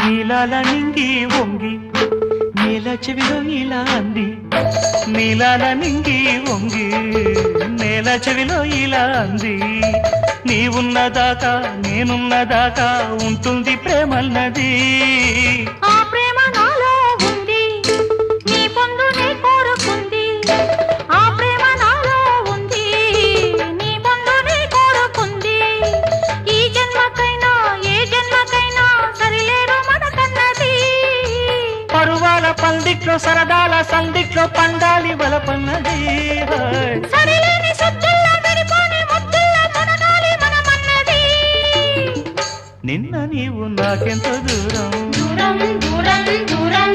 నీలాల నింగి వంగి నేల చెవిలో ఇలా అంది నీలాల నింగి వంగి నేల చెవిలో ఇలా అంది నీవున్నదాకా నేనున్నదాకా ఉంటుంది ప్రేమన్నది ఆ ప్రేమ నాలో ఉంది నీ పొందునే కోరుకుంది ఆ ప్రేమ నాలో ఉంది నీ పొందునే కోరుకుంది ఈ జన్మకైనా ఏ జన్మకైనా సరిలేరు మనకన్నది పరువాల పందిట్లో సరదాల సందిట్లో పండాలి బలపన్నది సరిలేని సత్తుల్లో విడిపోని ముద్దుల్లో మునగాలి మనమన్నది నిన్న నీవు నాకెంత దూరం దూరం దూరం దూరం